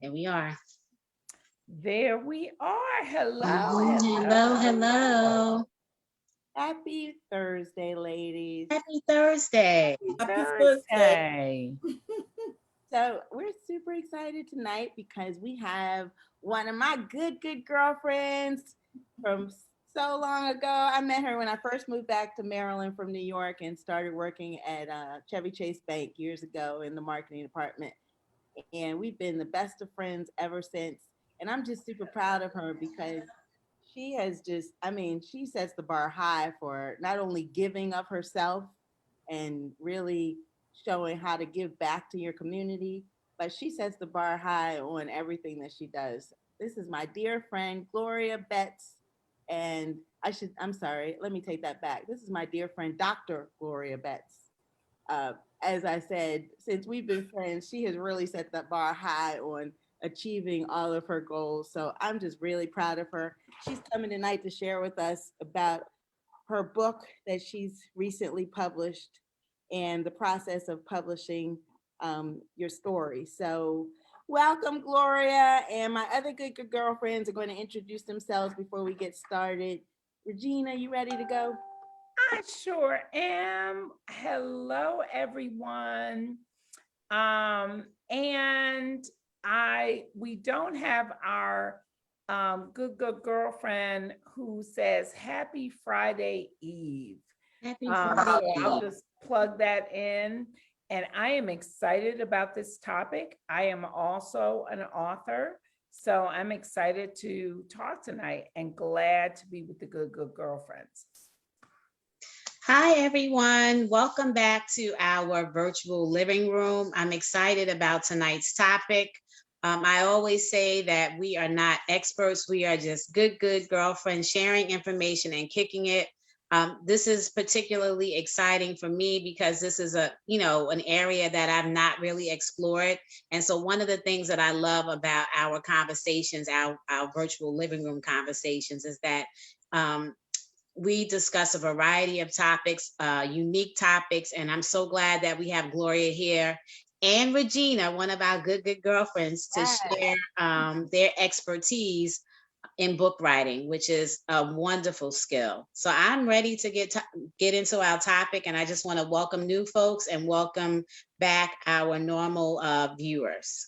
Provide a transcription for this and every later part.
There we are. There we are. Hello, Hello, hello. Happy Thursday, ladies. Happy Thursday. Happy Thursday. So we're super excited tonight because we have one of my good girlfriends from so long ago. I met her when I first moved back to Maryland from New York and started working at Chevy Chase Bank years ago in the marketing department. And we've been the best of friends ever since. And I'm just super proud of her because she has just, I mean, she sets the bar high for not only giving of herself and really showing how to give back to your community, but she sets the bar high on everything that she does. This is my dear friend, Gloria Betts. And I'm sorry, let me take that back. This is my dear friend, Dr. Gloria Betts. Uh, as I said, since we've been friends, she has really set that bar high on achieving all of her goals. So I'm just really proud of her. She's coming tonight to share with us about her book that she's recently published and the process of publishing your story. So welcome, Gloria. And my other good girlfriends are going to introduce themselves before we get started. Regina, you ready to go? I sure am. Hello, everyone. And we don't have our good girlfriend who says Happy Friday Eve. Happy So Friday. I'll just plug that in. And I am excited about this topic. I am also an author. So I'm excited to talk tonight and glad to be with the good girlfriends. Hi, everyone. Welcome back to our virtual living room. I'm excited about tonight's topic. I always say that we are not experts. We are just good girlfriends sharing information and kicking it. This is particularly exciting for me because this is an area that I've not really explored. And so one of the things that I love about our conversations, our virtual living room conversations, is that we discuss a variety of topics, unique topics, and I'm so glad that we have Gloria here and Regina, one of our good girlfriends, to share their expertise in book writing, which is a wonderful skill. So I'm ready to get into our topic, and I just want to welcome new folks and welcome back our normal viewers.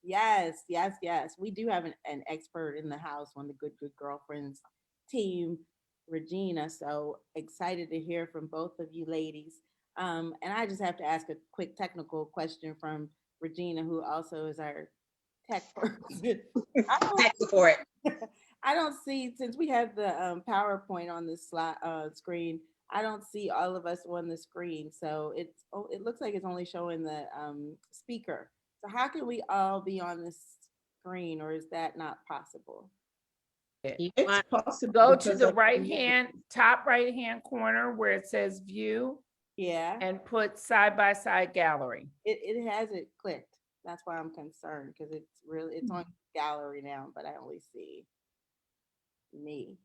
Yes. We do have an expert in the house on the good girlfriends team, Regina. So excited to hear from both of you ladies. And I just have to ask a quick technical question from Regina, who also is our tech person. Tech support. I don't see, since we have the PowerPoint on this screen, I don't see all of us on the screen. So it looks like it's only showing the speaker. So how can we all be on this screen, or is that not possible? It's possible. Go to the top right hand corner where it says view. Yeah. And put side by side gallery. It hasn't clicked. That's why I'm concerned, because it's on gallery now, but I only see me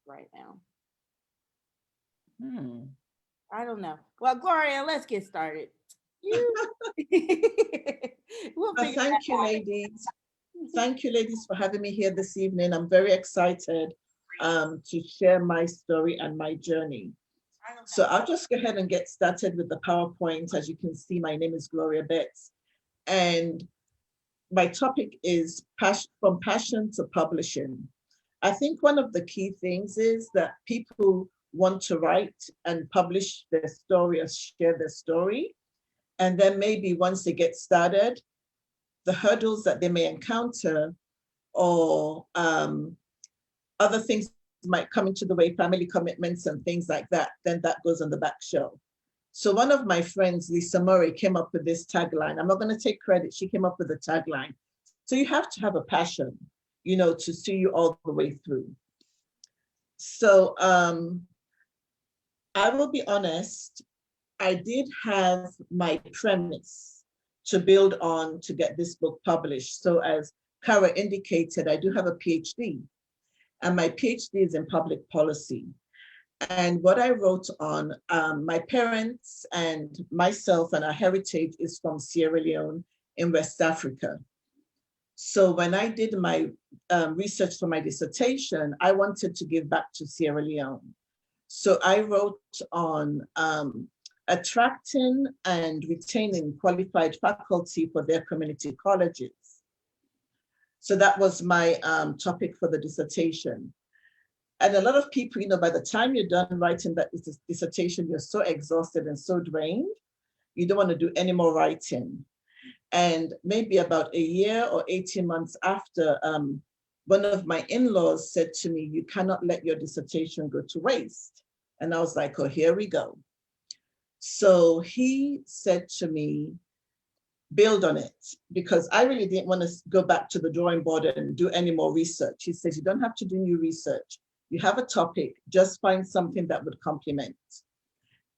right now. I don't know. Well, Gloria, let's get started. Thank you, ladies. Thank you, ladies, for having me here this evening. I'm very excited to share my story and my journey. So I'll just go ahead and get started with the PowerPoint. As you can see, my name is Gloria Betts, and my topic is from passion to publishing. I think one of the key things is that people want to write and publish their story or share their story. And then maybe once they get started, the hurdles that they may encounter or other things might come into the way, family commitments and things like that, then that goes on the back shelf. So one of my friends, Lisa Murray, came up with this tagline. I'm not going to take credit. She came up with the tagline. So you have to have a passion, to see you all the way through. So I will be honest, I did have my premise to build on to get this book published. So as Kara indicated, I do have a PhD, and my PhD is in public policy. And what I wrote on, my parents and myself and our heritage is from Sierra Leone in West Africa. So when I did my research for my dissertation, I wanted to give back to Sierra Leone. So I wrote on attracting and retaining qualified faculty for their community colleges. So that was my topic for the dissertation. And a lot of people, by the time you're done writing that dissertation, you're so exhausted and so drained, you don't want to do any more writing. And maybe about a year or 18 months after, one of my in-laws said to me, you cannot let your dissertation go to waste. And I was like, oh, here we go. So he said to me, build on it, because I really didn't want to go back to the drawing board and do any more research. He says, you don't have to do new research. You have a topic, just find something that would complement.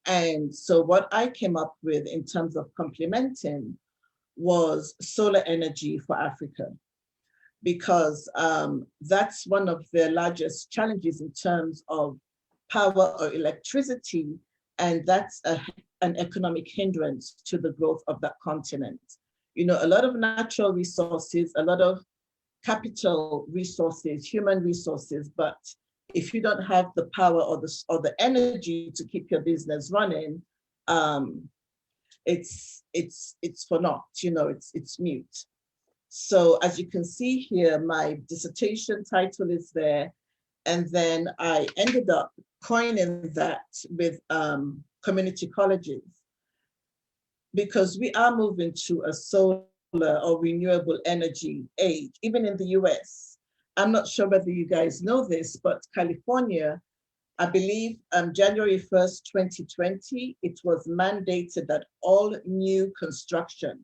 And so what I came up with in terms of complementing was solar energy for Africa, because that's one of the largest challenges in terms of power or electricity, and that's an economic hindrance to the growth of that continent. A lot of natural resources, a lot of capital resources, human resources, but if you don't have the power or the energy to keep your business running, it's for naught, it's mute. So as you can see here, my dissertation title is there. And then I ended up coining that with community colleges, because we are moving to a solar or renewable energy age, even in the US. I'm not sure whether you guys know this, but California, I believe January 1st, 2020, it was mandated that all new construction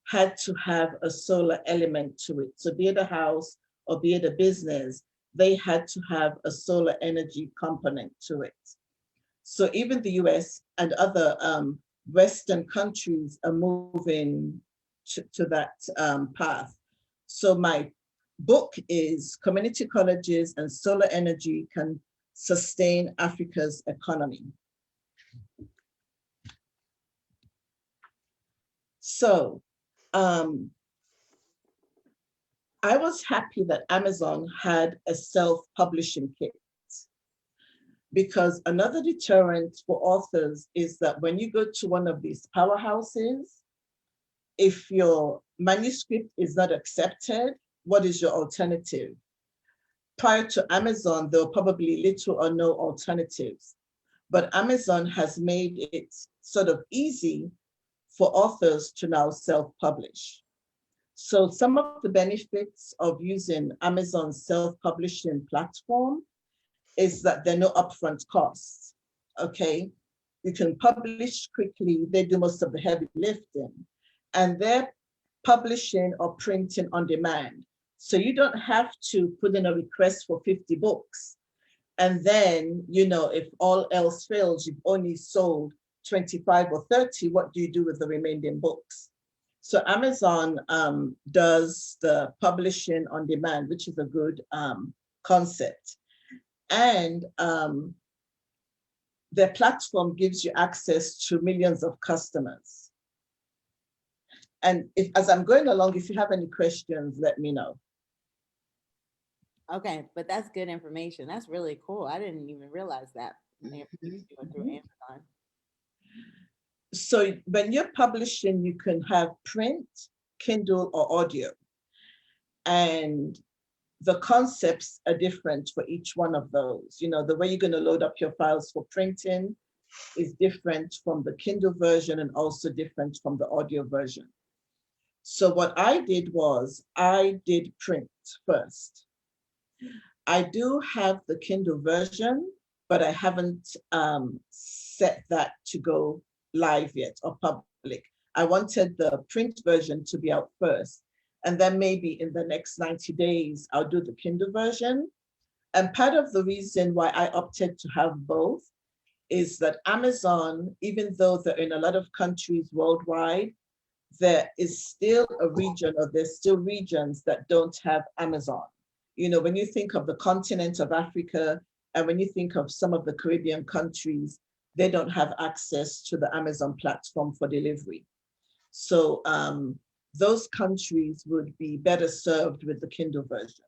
had to have a solar element to it. So be it a house or be it a business, they had to have a solar energy component to it. So even the US and other Western countries are moving to that path. So my book is Community Colleges and Solar Energy Can Sustain Africa's Economy. So I was happy that Amazon had a self-publishing kit, because another deterrent for authors is that when you go to one of these powerhouses, if your manuscript is not accepted, what is your alternative? Prior to Amazon, there were probably little or no alternatives, but Amazon has made it sort of easy for authors to now self-publish. So some of the benefits of using Amazon's self-publishing platform is that there are no upfront costs, okay? You can publish quickly, they do most of the heavy lifting, and they're publishing or printing on demand. So you don't have to put in a request for 50 books. And then, if all else fails, you've only sold 25 or 30, what do you do with the remaining books? So Amazon does the publishing on demand, which is a good concept. And their platform gives you access to millions of customers. And as I'm going along, if you have any questions, let me know. Okay, but that's good information. That's really cool. I didn't even realize that. Through Amazon. So when you're publishing, you can have print, Kindle, or audio. And the concepts are different for each one of those. The way you're going to load up your files for printing is different from the Kindle version and also different from the audio version. So what I did was I did print first. I do have the Kindle version, but I haven't set that to go live yet or public. I wanted the print version to be out first. And then maybe in the next 90 days, I'll do the Kindle version. And part of the reason why I opted to have both is that Amazon, even though they're in a lot of countries worldwide, there is still a region, or there's still regions that don't have Amazon. When you think of the continent of Africa, and when you think of some of the Caribbean countries, they don't have access to the Amazon platform for delivery. So those countries would be better served with the Kindle version.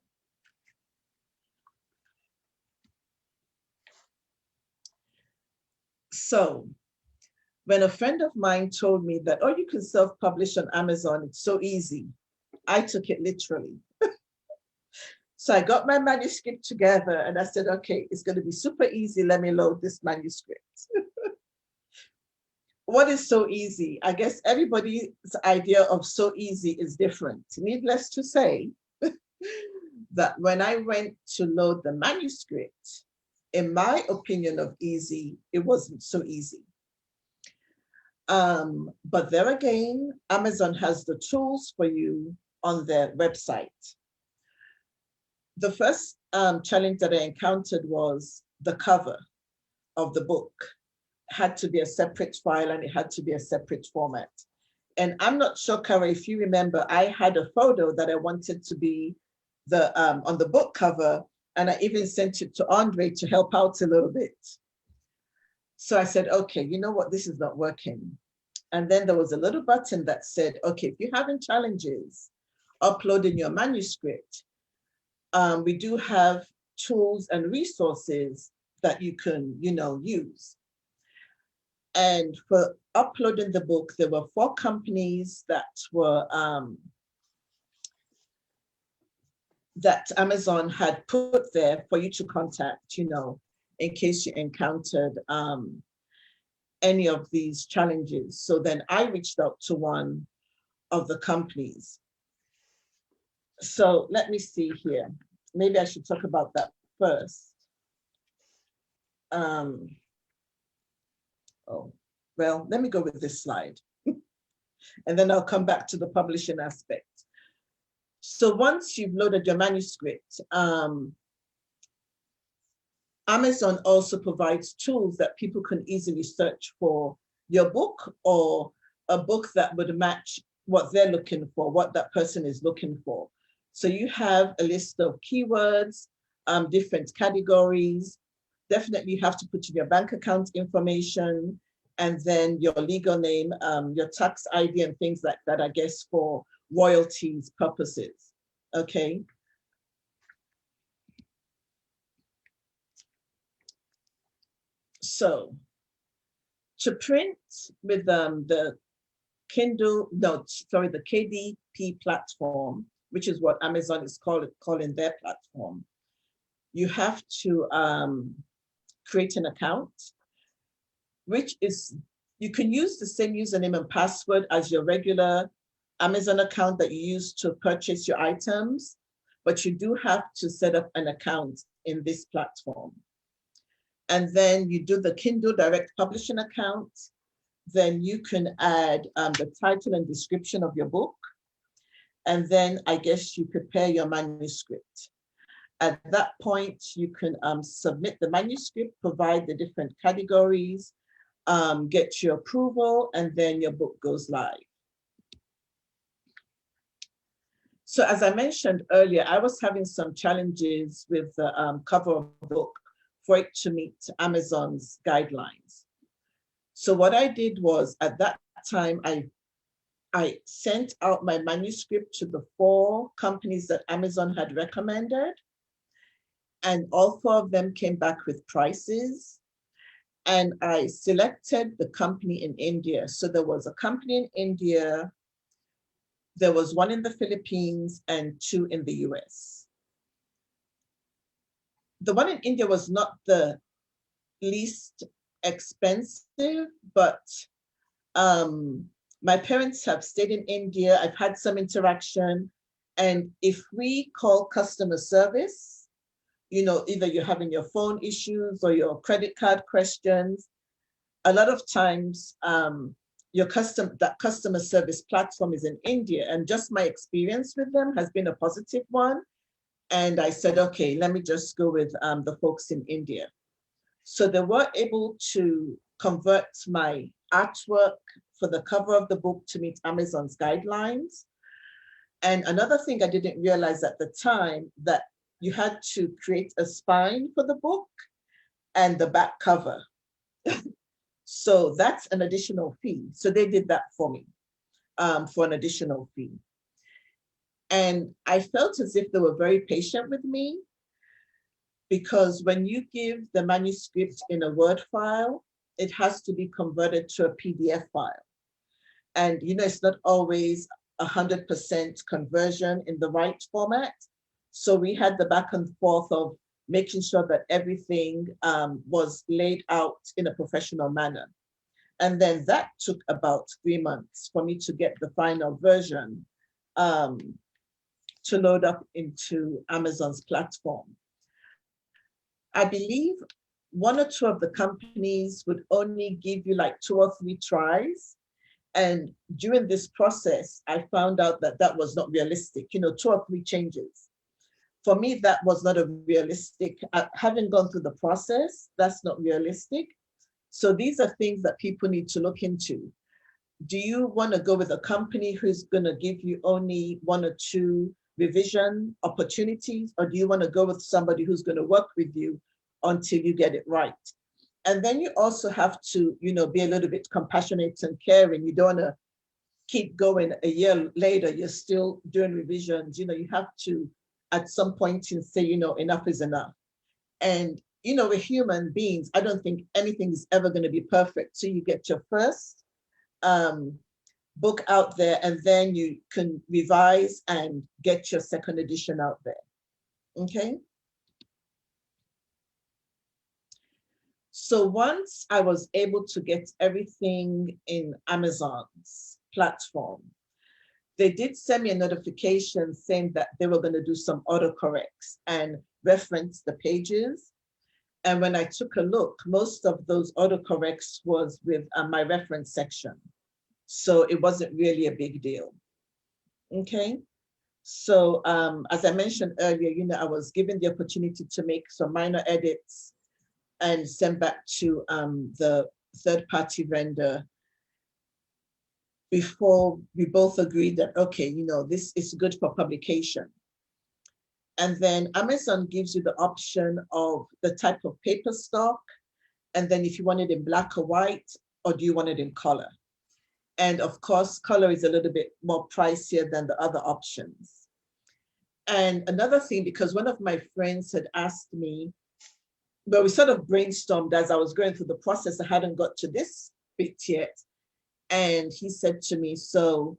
So when a friend of mine told me that, oh, you can self-publish on Amazon, it's so easy, I took it literally. So I got my manuscript together and I said, okay, it's going to be super easy. Let me load this manuscript. What is so easy? I guess everybody's idea of so easy is different. Needless to say, that when I went to load the manuscript, in my opinion of easy, it wasn't so easy. But there again, Amazon has the tools for you on their website. The first challenge that I encountered was the cover of the book had to be a separate file and it had to be a separate format. And I'm not sure, Kara, if you remember, I had a photo that I wanted to be the on the book cover, and I even sent it to Andre to help out a little bit. So I said, okay, you know what, this is not working. And then there was a little button that said, okay, if you're having challenges uploading your manuscript, we do have tools and resources that you can, use. And for uploading the book, there were 4 companies that were that Amazon had put there for you to contact, in case you encountered any of these challenges. So then I reached out to one of the companies. So let me see here. Maybe I should talk about that first. Well, let me go with this slide. And then I'll come back to the publishing aspect. So once you've loaded your manuscript, Amazon also provides tools that people can easily search for your book or a book that would match what they're looking for, what that person is looking for. So you have a list of keywords, different categories. Definitely you have to put in your bank account information and then your legal name, your tax ID and things like that, I guess, for royalties purposes, okay? So to print with the the KDP platform, which is what Amazon is calling their platform, you have to create an account, which is, you can use the same username and password as your regular Amazon account that you use to purchase your items, but you do have to set up an account in this platform. And then you do the Kindle Direct Publishing account. Then you can add the title and description of your book. And then I guess you prepare your manuscript. At that point, you can submit the manuscript, provide the different categories, get your approval, and then your book goes live. So as I mentioned earlier, I was having some challenges with the cover of the book for it to meet Amazon's guidelines. So what I did was, at that time, I sent out my manuscript to the 4 companies that Amazon had recommended, and all 4 of them came back with prices. And I selected the company in India. So there was a company in India, there was one in the Philippines, and 2 in the US. The one in India was not the least expensive, but my parents have stayed in India. I've had some interaction. And if we call customer service, either you're having your phone issues or your credit card questions, a lot of times that customer service platform is in India. And just my experience with them has been a positive one. And I said, okay, let me just go with the folks in India. So they were able to convert my artwork for the cover of the book to meet Amazon's guidelines. And another thing I didn't realize at the time, that you had to create a spine for the book and the back cover. So that's an additional fee. So they did that for me. for an additional fee. And I felt as if they were very patient with me, because when you give the manuscript in a Word file, it has to be converted to a PDF file. And it's not always 100% conversion in the right format. So we had the back and forth of making sure that everything was laid out in a professional manner. And then that took about 3 months for me to get the final version to load up into Amazon's platform. I believe 1 or 2 of the companies would only give you like 2 or 3 tries. And during this process, I found out that that was not realistic, 2 or 3 changes. For me, that was not a realistic, having gone through the process, that's not realistic. So these are things that people need to look into. Do you want to go with a company who's going to give you only 1 or 2 revision opportunities, or do you want to go with somebody who's going to work with you until you get it right? And then you also have to, be a little bit compassionate and caring. You don't want to keep going a year later, you're still doing revisions. You have to, at some point, say, enough is enough. And, we're human beings. I don't think anything is ever going to be perfect. So you get your first book out there, and then you can revise and get your second edition out there. Okay. So once I was able to get everything in Amazon's platform, they did send me a notification saying that they were going to do some autocorrects and reference the pages. And when I took a look, most of those autocorrects was with my reference section. So it wasn't really a big deal. Okay. So as I mentioned earlier, I was given the opportunity to make some minor edits and send back to the third-party vendor before we both agreed that, okay, this is good for publication. And then Amazon gives you the option of the type of paper stock, and then if you want it in black or white, or do you want it in color? And of course, color is a little bit more pricier than the other options. And another thing, because one of my friends had asked me, but we sort of brainstormed as I was going through the process. I hadn't got to this bit yet. And he said to me, so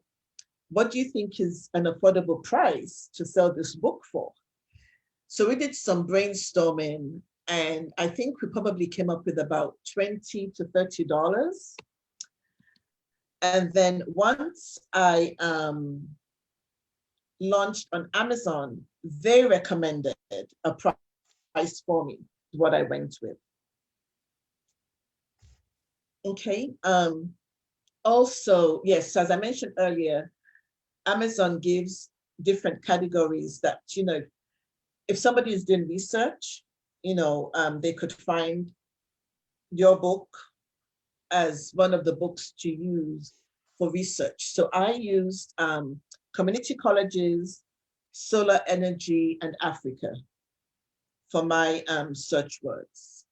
what do you think is an affordable price to sell this book for? So we did some brainstorming, and I think we probably came up with about $20 to $30. And then once I launched on Amazon, they recommended a price for me, what I went with. Okay. Also, yes, as I mentioned earlier, Amazon gives different categories that, if somebody is doing research, they could find your book as one of the books to use for research. So I used community colleges, solar energy, and Africa for my search words.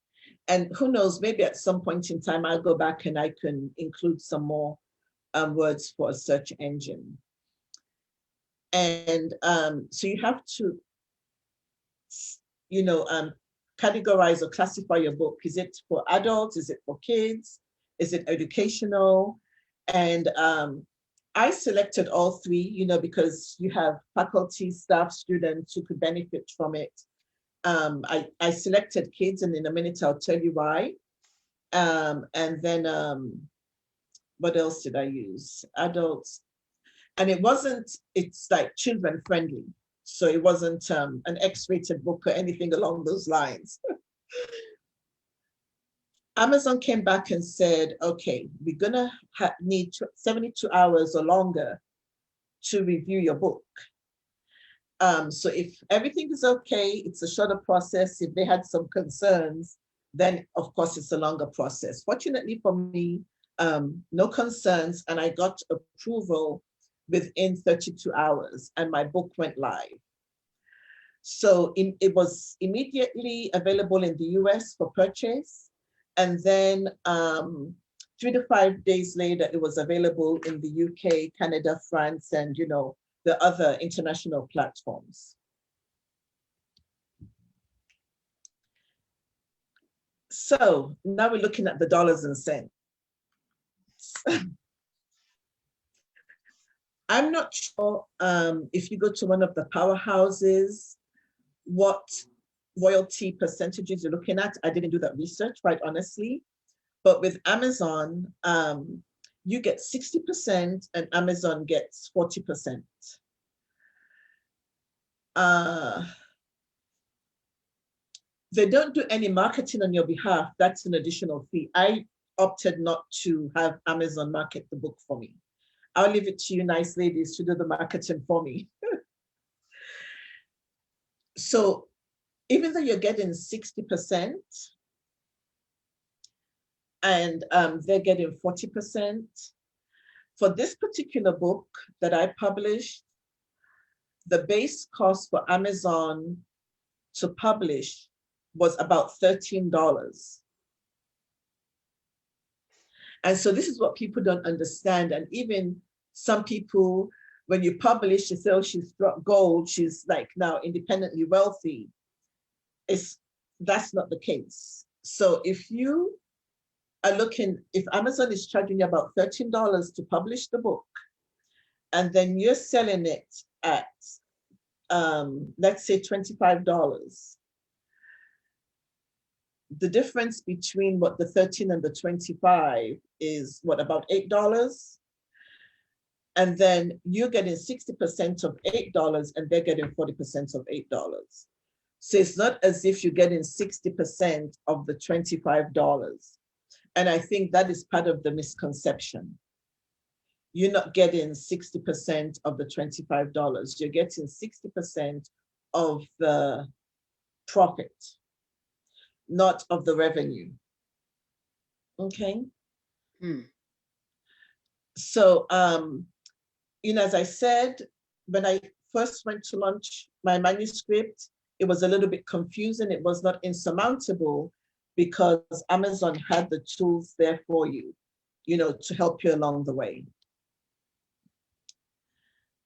And who knows, maybe at some point in time, I'll go back and I can include some more words for a search engine. And so you have to, categorize or classify your book. Is it for adults? Is it for kids? Is it educational? And I selected all 3, because you have faculty, staff, students who could benefit from it. I selected kids, and in a minute I'll tell you why. And then what else did I use? Adults. And it's like children friendly. So it wasn't an X-rated book or anything along those lines. Amazon came back and said, okay, we're gonna need 72 hours or longer to review your book. So if everything is okay, it's a shorter process. If they had some concerns, then of course it's a longer process. Fortunately for me, no concerns, and I got approval within 32 hours, and my book went live. So it was immediately available in the US for purchase. And then 3 to 5 days later, it was available in the UK, Canada, France, and, you know, the other international platforms. So now we're looking at the dollars and cents. I'm not sure if you go to one of the powerhouses, what royalty percentages you're looking at. I didn't do that research, quite honestly. But with Amazon, you get 60% and Amazon gets 40%. They don't do any marketing on your behalf. That's an additional fee. I opted not to have Amazon market the book for me. I'll leave it to you nice ladies to do the marketing for me. So even though you're getting 60% and they're getting 40%, for this particular book that I published, the base cost for Amazon to publish was about $13. And so this is what people don't understand. And even some people, when you publish, you say, oh, she's struck gold, she's like now independently wealthy. That's not the case. So if you are looking, if Amazon is charging you about $13 to publish the book, and then you're selling it at, let's say $25, the difference between what the 13 and the 25 is what, about $8? And then you're getting 60% of $8 and they're getting 40% of $8. So it's not as if you're getting 60% of the $25. And I think that is part of the misconception. You're not getting 60% of the $25. You're getting 60% of the profit, not of the revenue. Okay. So, you know, as I said, when I first went to launch my manuscript, it was a little bit confusing. It was not insurmountable because Amazon had the tools there for you, you know, to help you along the way.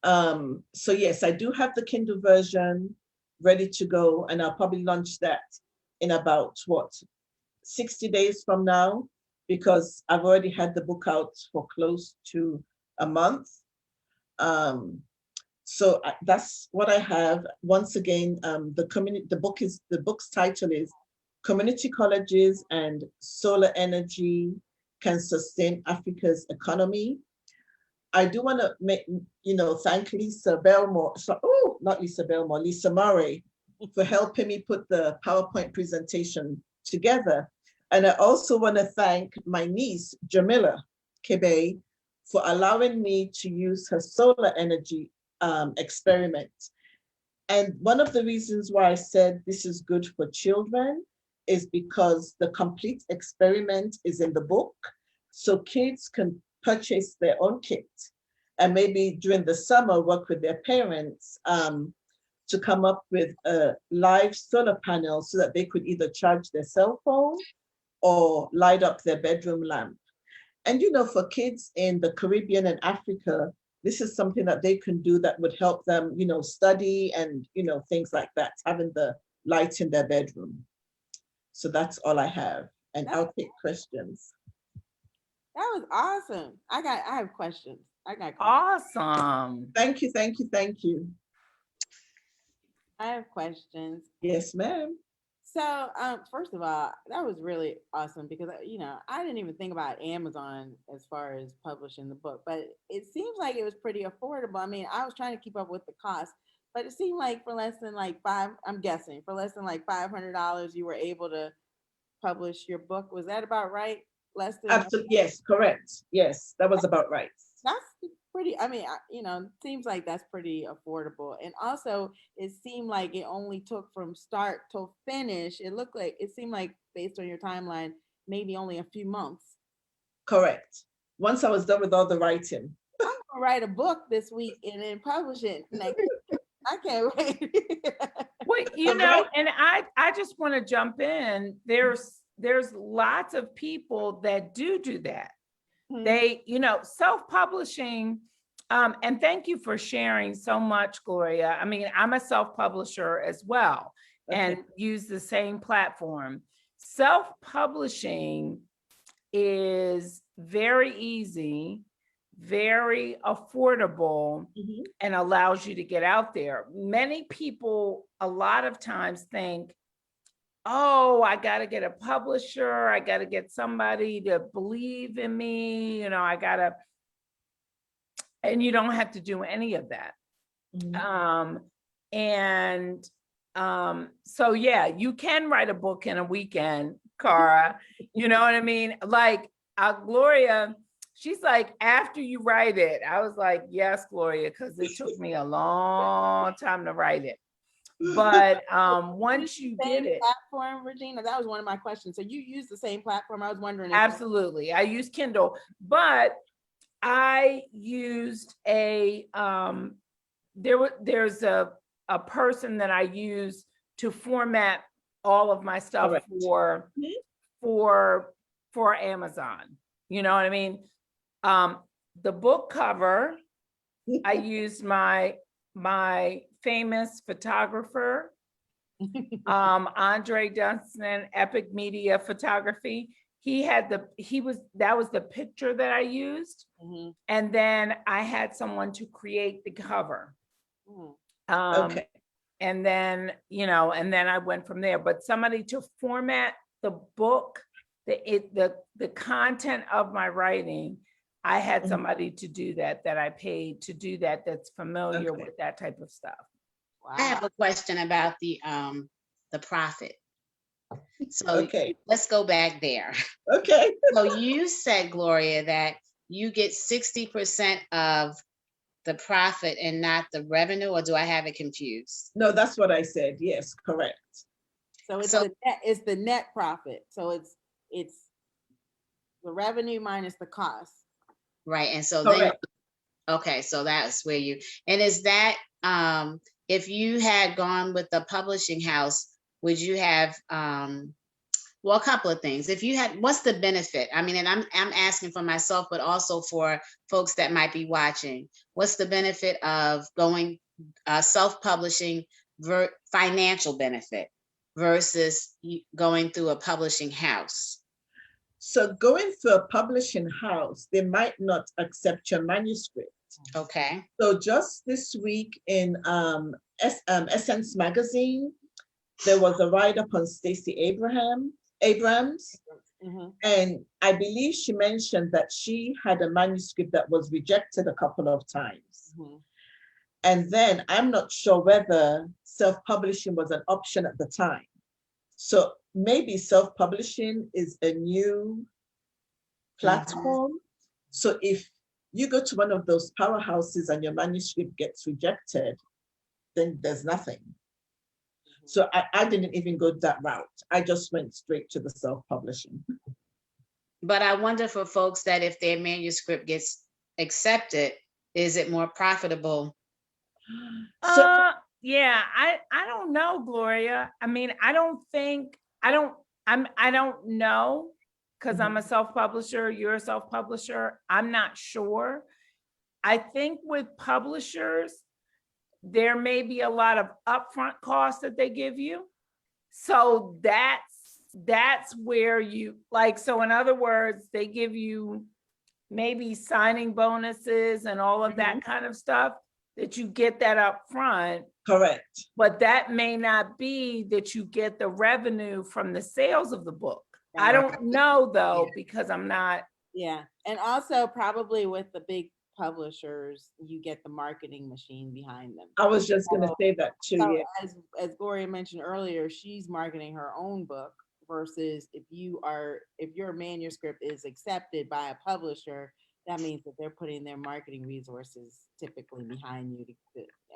So yes, I do have the Kindle version ready to go, and I'll probably launch that in about, what, 60 days from now, because I've already had the book out for close to a month. So that's what I have. Once again, the book's title is Community Colleges and Solar Energy Can Sustain Africa's Economy. I do want to make, you know, thank Lisa Belmore, Lisa Murray, for helping me put the PowerPoint presentation together. And I also want to thank my niece, Jamila Kebe, for allowing me to use her solar energy experiment. And one of the reasons why I said this is good for children is because the complete experiment is in the book. So kids can purchase their own kit and maybe during the summer work with their parents to come up with a live solar panel so that they could either charge their cell phone or light up their bedroom lamp. And, you know, for kids in the Caribbean and Africa, this is something that they can do that would help them, you know, study and, you know, things like that, having the light in their bedroom. So that's all I have. And I'll take questions. That was awesome. I have questions. Awesome. Thank you, thank you, thank you. I have questions. Yes, ma'am. So, first of all, that was really awesome because, you know, I didn't even think about Amazon as far as publishing the book, but it seems like it was pretty affordable. I mean, I was trying to keep up with the cost, but it seemed like for less than like for less than like $500, you were able to publish your book. Was that about right? Less than? Absolutely. Yes, correct. Yes, that was about right. That's pretty, I mean, you know, seems like that's pretty affordable. And also it seemed like it only took from start to finish. It seemed like based on your timeline, maybe only a few months. Correct. Once I was done with all the writing. I'm gonna write a book this week and then publish it next week. I can't wait. Well, you know, and I just want to jump in. There's lots of people that do that. They, self-publishing, and thank you for sharing so much, Gloria. I mean, I'm a self-publisher as well and use the same platform. Self-publishing is very easy, very affordable, and allows you to get out there. Many people a lot of times think, oh, I got to get a publisher. I got to get somebody to believe in me. And you don't have to do any of that. So yeah, you can write a book in a weekend, Cara. You know what I mean? Like Gloria, she's like, after you write it, I was like, yes, Gloria, because it took me a long time to write it. But once you get it, platform, Regina, that was one of my questions. So you use the same platform? I was wondering. Absolutely, I use Kindle, but I used a there's a person that I use to format all of my stuff for Amazon. You know what I mean? The book cover, I used my famous photographer, Andre Dunstan, Epic Media Photography. That was the picture that I used. And then I had someone to create the cover. And then, and then I went from there, but somebody to format the book, the content of my writing, I had somebody to do that I paid to do that's familiar with that type of stuff. Wow. I have a question about the profit. So let's go back there. So you said, Gloria, that you get 60% of the profit and not the revenue, or do I have it confused? No, that's what I said. Yes, correct. So it's the net profit. So it's the revenue minus the cost. Right. And so then, so that's where and is that, if you had gone with the publishing house, would you have, well, a couple of things. If you had, what's the benefit? I mean, and I'm asking for myself, but also for folks that might be watching. What's the benefit of going self-publishing, financial benefit versus going through a publishing house? So going through a publishing house, they might not accept your manuscript. Okay. So just this week in Essence magazine, there was a write-up on Stacey Abrams. And I believe she mentioned that she had a manuscript that was rejected a couple of times. And then I'm not sure whether self-publishing was an option at the time. So maybe self-publishing is a new platform. So if you go to one of those powerhouses and your manuscript gets rejected, then there's nothing. So I didn't even go that route. I just went straight to the self-publishing. But I wonder for folks that if their manuscript gets accepted, is it more profitable? Yeah, I don't know, Gloria. I mean, I don't know, because I'm a self-publisher, you're a self-publisher. I'm not sure. I think with publishers, there may be a lot of upfront costs that they give you. So that's where you so in other words, they give you maybe signing bonuses and all of that kind of stuff, that you get that up front. Correct. But that may not be that you get the revenue from the sales of the book. I don't know though, because I'm not. Yeah. And also probably with the big publishers, you get the marketing machine behind them. I was just going to say that too. So as Gloria mentioned earlier, she's marketing her own book versus if your manuscript is accepted by a publisher, that means that they're putting their marketing resources typically behind you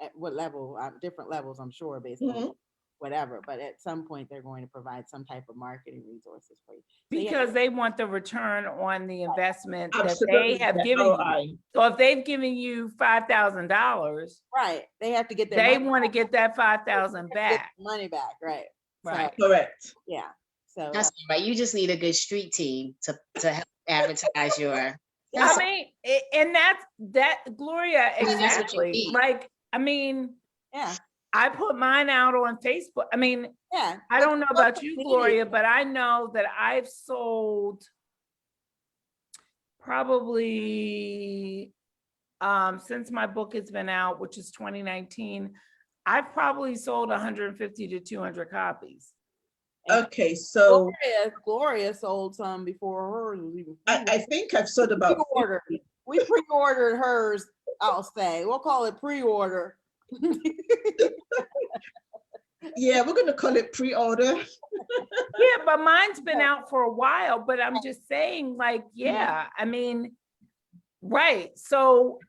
at what level, different levels, I'm sure, based on whatever. But at some point, they're going to provide some type of marketing resources for you. Because they want the return on the investment that Absolutely. they have given you. So if they've given you $5,000, right, they have to get they want to get that $5,000 back. Money back, right? Right. So, correct. Yeah. So that's right. You just need a good street team to help advertise your I mean, and that Gloria, I mean, that's what you exactly. need. Like, I mean, Yeah. I put mine out on Facebook. I mean, Yeah. I don't know about you, Needed. Gloria, but I know that I've sold probably since my book has been out, which is 2019, I've probably sold 150 to 200 copies. Okay, so Gloria sold some before hers was even. I think I've sold about 50. We pre-ordered hers, I'll say. We'll call it pre-order. Yeah, we're gonna call it pre-order. Yeah, but mine's been out for a while, but I'm just saying, like, yeah, I mean, right. So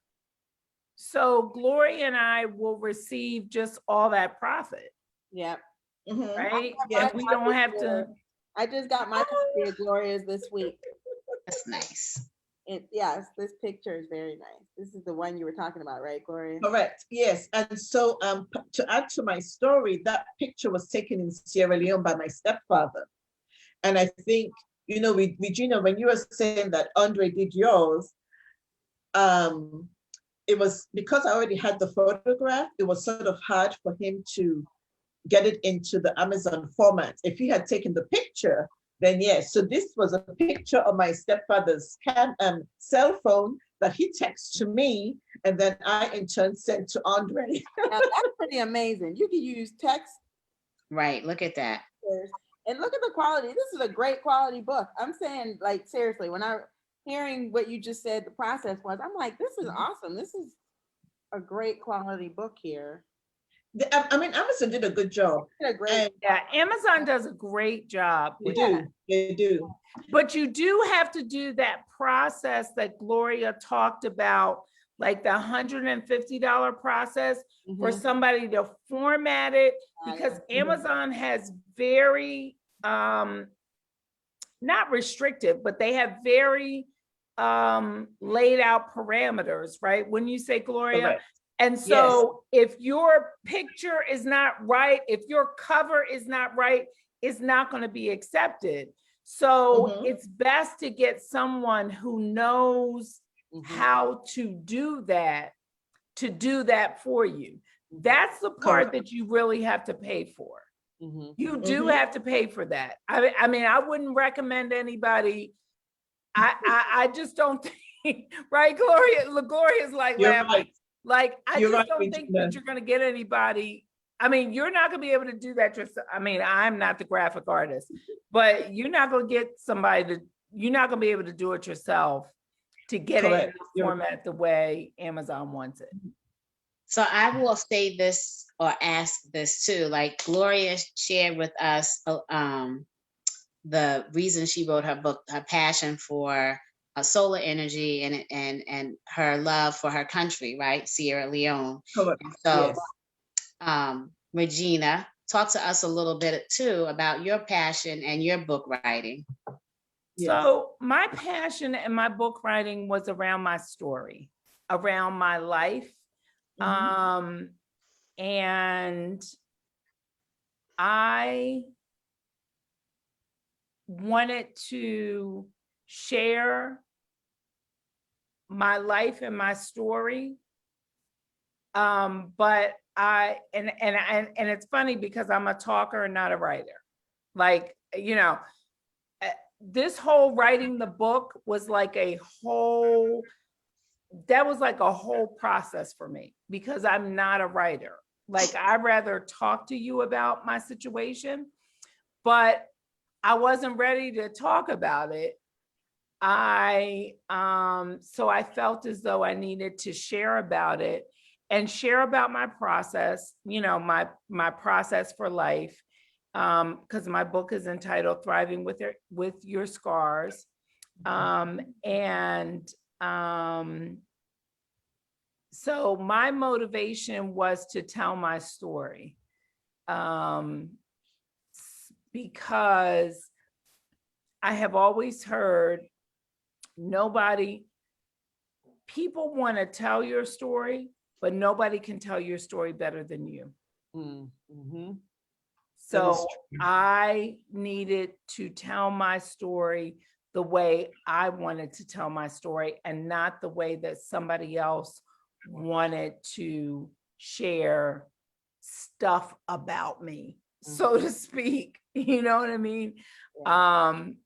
Gloria and I will receive just all that profit, Yeah. Mhm. right? Yeah. And we don't have to. I just got my copy of Gloria's this week. That's nice. Yes, this picture is very nice. This is the one you were talking about, right, Gloria? Correct. Yes. And so to add to my story, that picture was taken in Sierra Leone by my stepfather. And I think, you know, Regina, when you were saying that Andre did yours, it was because I already had the photograph, it was sort of hard for him to get it into the Amazon format. If he had taken the picture, then yes. So this was a picture of my stepfather's cell phone that he texted to me, and then I in turn sent to Andre. Now, that's pretty amazing. You can use text. Right. Look at that. And look at the quality. This is a great quality book. I'm saying, like, seriously, when I'm hearing what you just said, the process was, I'm like, this is awesome. This is a great quality book here. I mean, Amazon did a good job. Yeah, Amazon does a great job. They do. But you do have to do that process that Gloria talked about, like the $150 process for somebody to format it, because Amazon has very, not restrictive, but they have very laid out parameters, right? When you say, Gloria, Correct. and so if your picture is not right, if your cover is not right, it's not going to be accepted. So it's best to get someone who knows how to do that for you. That's the part that you really have to pay for. You do have to pay for that. I mean, I wouldn't recommend anybody. I just don't think, right, Gloria? Gloria's like, Right. like, I You're just right, don't think that you're going to get anybody. I mean, you're not going to be able to do that yourself. I mean, I'm not the graphic artist, but you're not going to get somebody you're not going to be able to do it yourself to get it in the format the way Amazon wants it. So I will say this or ask this too. Like Gloria shared with us the reason she wrote her book, her passion for solar energy and her love for her country, right? Sierra Leone. And so Regina, talk to us a little bit too about your passion and your book writing. So my passion and my book writing was around my story, around my life. And I wanted to share my life and my story. But and it's funny because I'm a talker and not a writer. Like, you know, this whole writing the book was like a whole process for me because I'm not a writer. Like, I'd rather talk to you about my situation, but I wasn't ready to talk about it. So I felt as though I needed to share about it and share about my process, you know, my process for life. Because my book is entitled Thriving with Your Scars. So my motivation was to tell my story, because I have always heard people want to tell your story, but nobody can tell your story better than you. So I needed to tell my story the way I wanted to tell my story and not the way that somebody else wanted to share stuff about me, so to speak. You know what I mean? And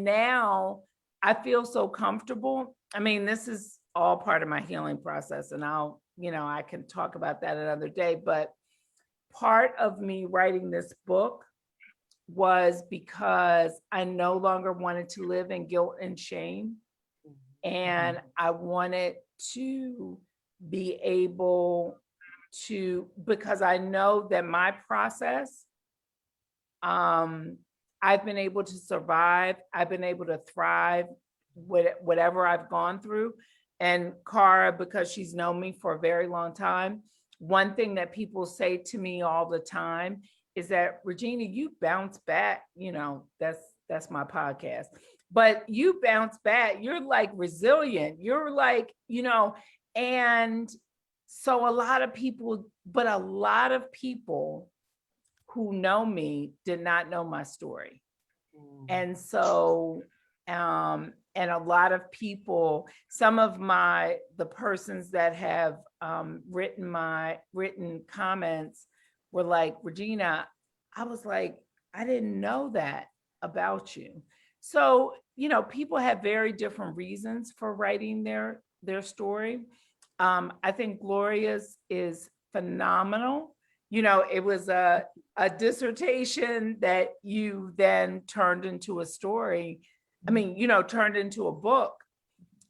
now I feel so comfortable. I mean, this is all part of my healing process, and I can talk about that another day, but part of me writing this book was because I no longer wanted to live in guilt and shame. And I wanted to be able to, because I know that my process, I've been able to survive. I've been able to thrive with whatever I've gone through. And Cara, because she's known me for a very long time, one thing that people say to me all the time is that, Regina, you bounce back. That's my podcast, but you bounce back. You're like resilient. You're like, and so a lot of people who know me did not know my story. And so, and a lot of people, some of the persons that have written comments were like, Regina, I was like, I didn't know that about you. So, people have very different reasons for writing their story. I think Gloria's is phenomenal. It was a dissertation that you then turned into a story. I mean, turned into a book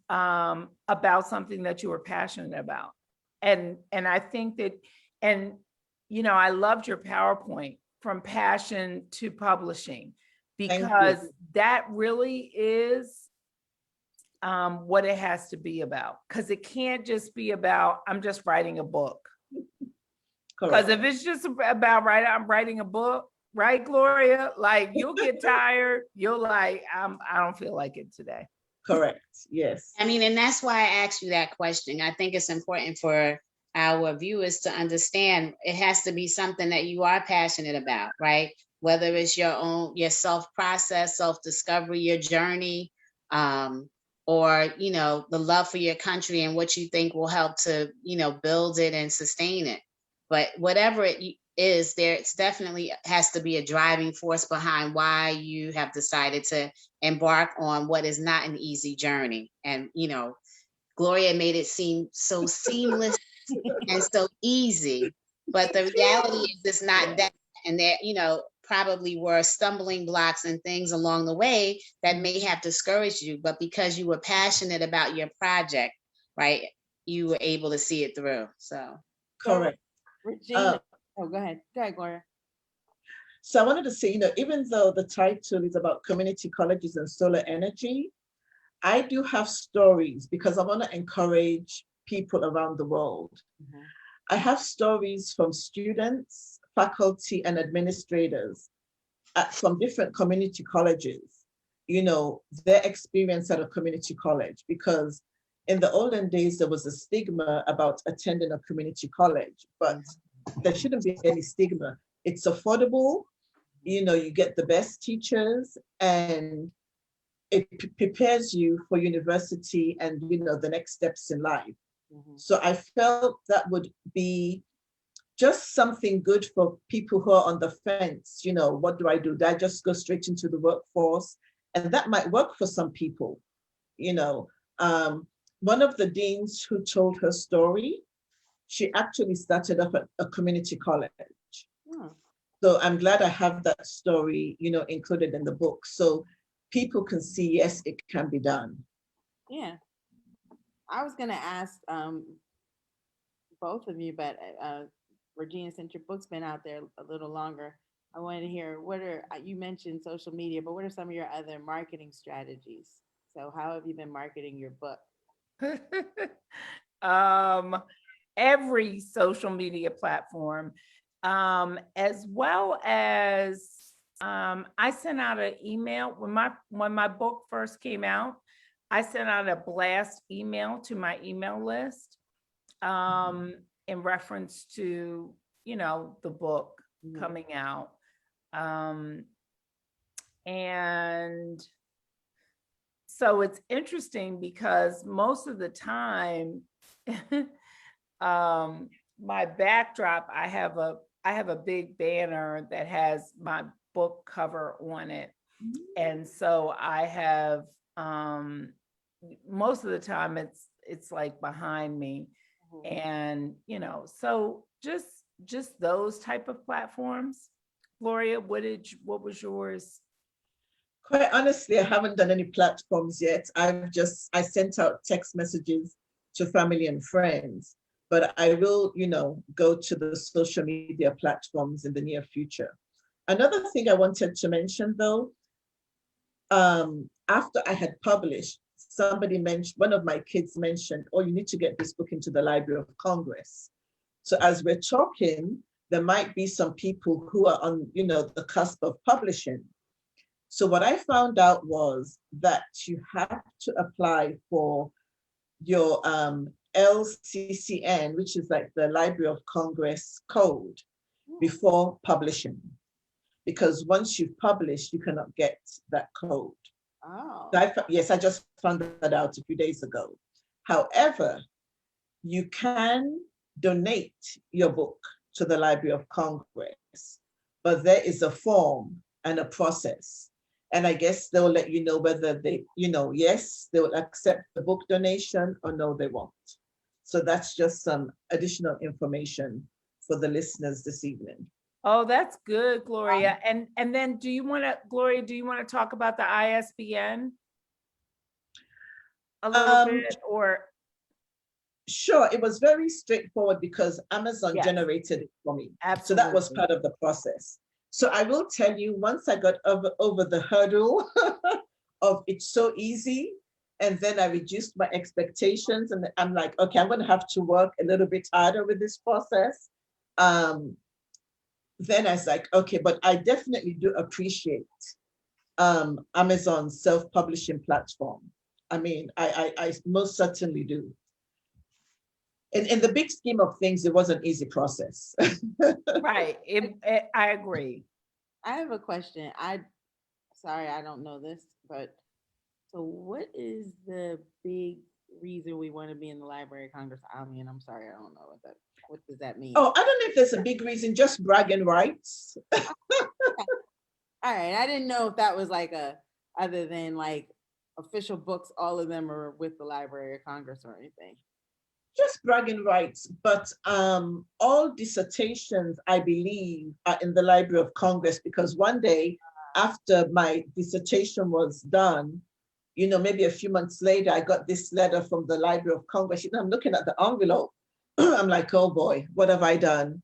about something that you were passionate about. And I think that, I loved your PowerPoint, from passion to publishing, because that really is what it has to be about. Because it can't just be about, I'm just writing a book. Because if it's just about I'm writing a book, right, Gloria? Like, you'll get tired. You'll I don't feel like it today. Correct. Yes. I mean, and that's why I asked you that question. I think it's important for our viewers to understand it has to be something that you are passionate about, right? Whether it's your self-process, self-discovery, your journey, or, the love for your country and what you think will help to, build it and sustain it. But whatever it is, it's definitely has to be a driving force behind why you have decided to embark on what is not an easy journey. And, Gloria made it seem so seamless and so easy, but the reality is it's not that. And there, probably were stumbling blocks and things along the way that may have discouraged you, but because you were passionate about your project, right, you were able to see it through. So correct. Regina, go ahead, Gloria. So I wanted to say, even though the title is about community colleges and solar energy, I do have stories because I want to encourage people around the world. I have stories from students, faculty, and administrators from different community colleges, their experience at a community college, because in the olden days, there was a stigma about attending a community college, but there shouldn't be any stigma. It's affordable, you get the best teachers, and it prepares you for university and, the next steps in life. So I felt that would be just something good for people who are on the fence. What do I do? Do I just go straight into the workforce? And that might work for some people. One of the deans who told her story, she actually started off at a community college. So I'm glad I have that story, included in the book, so people can see, yes, it can be done. Yeah. I was going to ask both of you, but Regina, since your book's been out there a little longer, I wanted to hear, you mentioned social media, but what are some of your other marketing strategies? So how have you been marketing your book? Every social media platform, as well as I sent out an email when my book first came out. I sent out a blast email to my email list in reference to, the book coming out. And so it's interesting because most of the time, my backdrop, I have a big banner that has my book cover on it. And so I have, most of the time it's like behind me. And, so just those type of platforms. Gloria, what was yours? Quite honestly, I haven't done any platforms yet. I sent out text messages to family and friends, but I will, go to the social media platforms in the near future. Another thing I wanted to mention though, after I had published, one of my kids mentioned, oh, you need to get this book into the Library of Congress. So as we're talking, there might be some people who are on, the cusp of publishing. So what I found out was that you have to apply for your LCCN, which is like the Library of Congress code, before publishing. Because once you've published, you cannot get that code. Oh. Yes, I just found that out a few days ago. However, you can donate your book to the Library of Congress, but there is a form and a process. And I guess they'll let you know whether they, yes, they will accept the book donation or no, they won't. So that's just some additional information for the listeners this evening. Oh, that's good, Gloria. And then Gloria, do you want to talk about the ISBN a little bit, or? Sure, it was very straightforward because Amazon generated it for me. Absolutely. So that was part of the process. So I will tell you, once I got over the hurdle of it's so easy, and then I reduced my expectations, and I'm like, okay, I'm going to have to work a little bit harder with this process. Then I was like, okay, but I definitely do appreciate Amazon's self-publishing platform. I mean, I most certainly do. In the big scheme of things, it was an easy process. Right, I agree. I have a question. Sorry, I don't know this, but so what is the big reason we want to be in the Library of Congress? I mean, I'm sorry, I don't know what does that mean? Oh, I don't know if there's a big reason, just bragging rights. All right, I didn't know if that was like other than like official books, all of them are with the Library of Congress or anything. Just bragging rights, but all dissertations, I believe, are in the Library of Congress, because one day after my dissertation was done, maybe a few months later, I got this letter from the Library of Congress. I'm looking at the envelope. I'm like, oh boy, what have I done?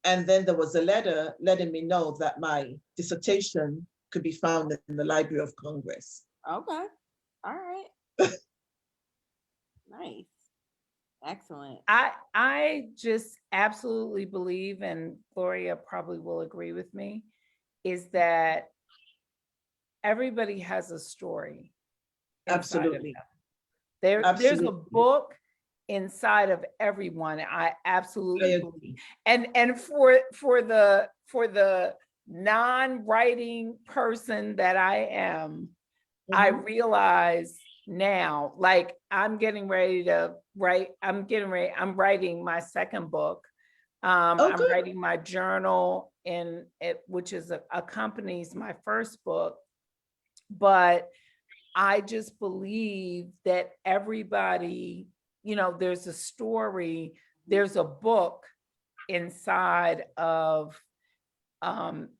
And then there was a letter letting me know that my dissertation could be found in the Library of Congress. Okay, all right. Nice. Excellent. I just absolutely believe, and Gloria probably will agree with me, is that everybody has a story. Absolutely. There's a book inside of everyone. I absolutely believe. And for the non-writing person that I am, I realize now, like I'm writing my second book. I'm writing my journal which accompanies my first book. But I just believe that everybody, there's a story, there's a book inside of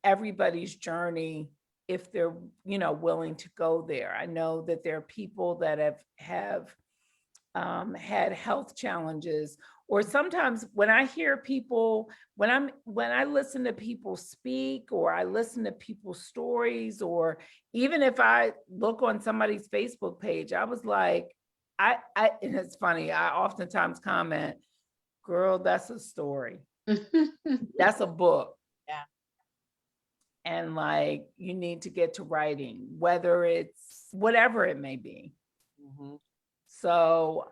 everybody's journey, if they're, willing to go there. I know that there are people that have had health challenges, or sometimes when I hear people, when I listen to people speak, or I listen to people's stories, or even if I look on somebody's Facebook page, I was like, and it's funny, I oftentimes comment, girl, that's a story. That's a book. Yeah. And like, you need to get to writing, whether it's whatever it may be. Mm-hmm. So,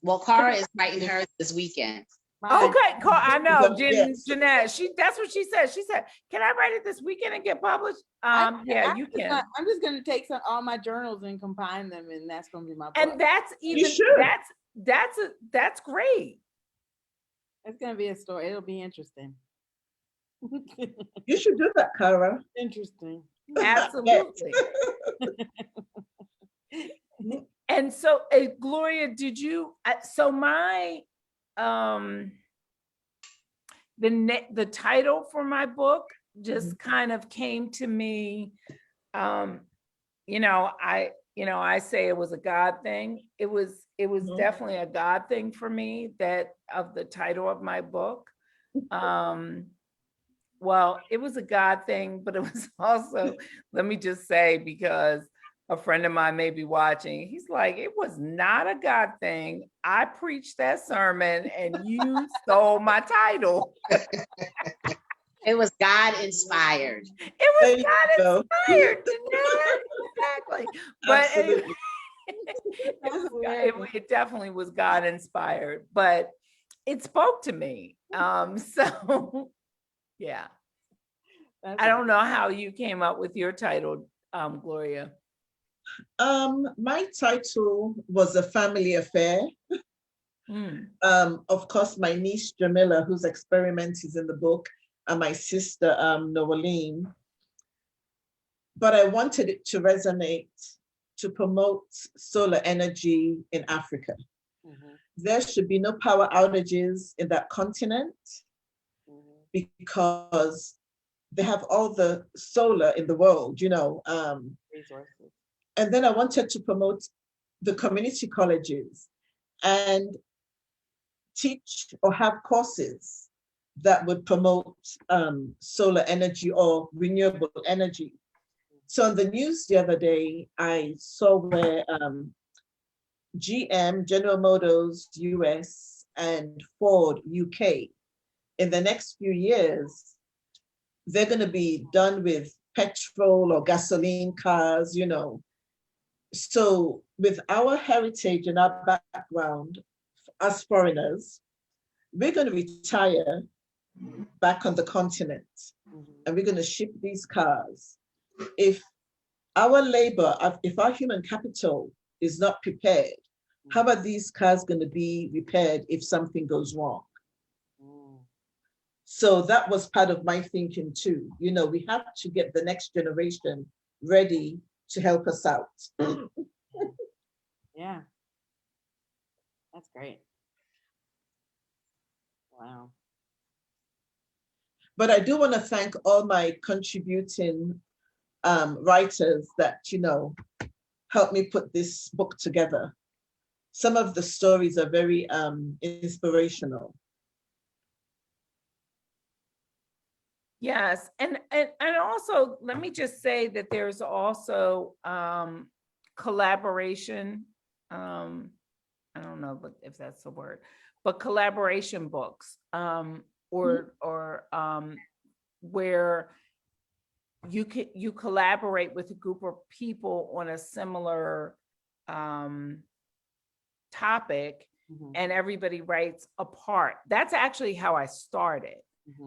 Well, Cara is writing hers this weekend. Okay, cool. I know, Yes. Jeanette. That's what she said. She said, "Can I write it this weekend and get published?" Yeah, you can. I'm just gonna take all my journals and combine them, and that's gonna be my book. And that's You should. that's great. It's gonna be a story. It'll be interesting. You should do that, Kara. Interesting. Absolutely. And so, Gloria, did you? So my the title for my book just kind of came to me. I say it was a God thing. It was definitely a God thing for me, that of the title of my book. Well, it was a God thing, but it was also, let me just say, because a friend of mine may be watching, he's like, it was not a God thing. I preached that sermon and you stole my title. It was God inspired. It was God inspired, Jeanette. Exactly. But it definitely was God inspired, but it spoke to me. So yeah. I don't know how you came up with your title, Gloria. My title was A Family Affair. Of course, my niece Jamila, whose experiment is in the book, and my sister Noeline. But I wanted it to resonate, to promote solar energy in Africa. There should be no power outages in that continent because they have all the solar in the world, resources. And then I wanted to promote the community colleges and teach or have courses that would promote solar energy or renewable energy. So on the news the other day, I saw where GM, General Motors US, and Ford UK, in the next few years, they're going to be done with petrol or gasoline cars, So with our heritage and our background, as foreigners, we're going to retire back on the continent, and we're going to ship these cars. If our labor, if our human capital is not prepared, how are these cars going to be repaired if something goes wrong? So that was part of my thinking too. We have to get the next generation ready to help us out. Yeah. That's great. Wow. But I do want to thank all my contributing writers that, helped me put this book together. Some of the stories are very inspirational. Yes, and also let me just say that there's also collaboration. I don't know if that's the word, but collaboration books, or where you collaborate with a group of people on a similar topic, and everybody writes a part. That's actually how I started.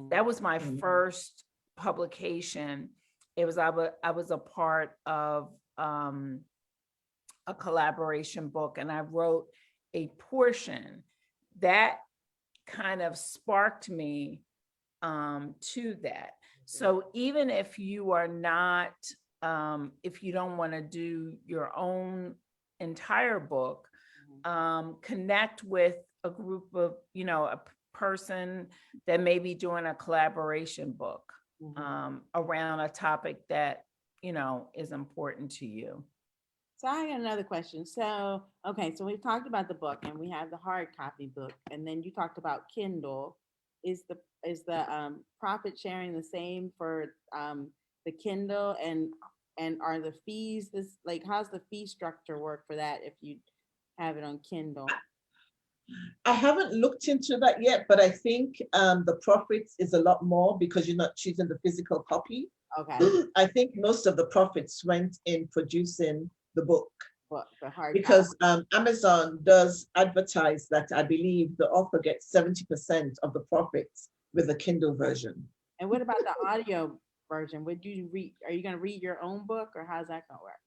That was my first publication. I was a part of a collaboration book, and I wrote a portion that kind of sparked me to that. So even if you are not, if you don't want to do your own entire book, connect with a group of, a person that may be doing a collaboration book around a topic that, is important to you. So I got another question. So, okay, so we've talked about the book and we have the hard copy book, and then you talked about Kindle. Is the profit sharing the same for the Kindle, and are the fees how's the fee structure work for that if you have it on Kindle? I haven't looked into that yet, but I think the profits is a lot more because you're not choosing the physical copy. Okay. I think most of the profits went in producing the book. book, the hard copy. because Amazon does advertise that I believe the author gets 70% of the profits with the Kindle version. And what about the audio version? Would you read? Are you going to read your own book, or how's that going to work?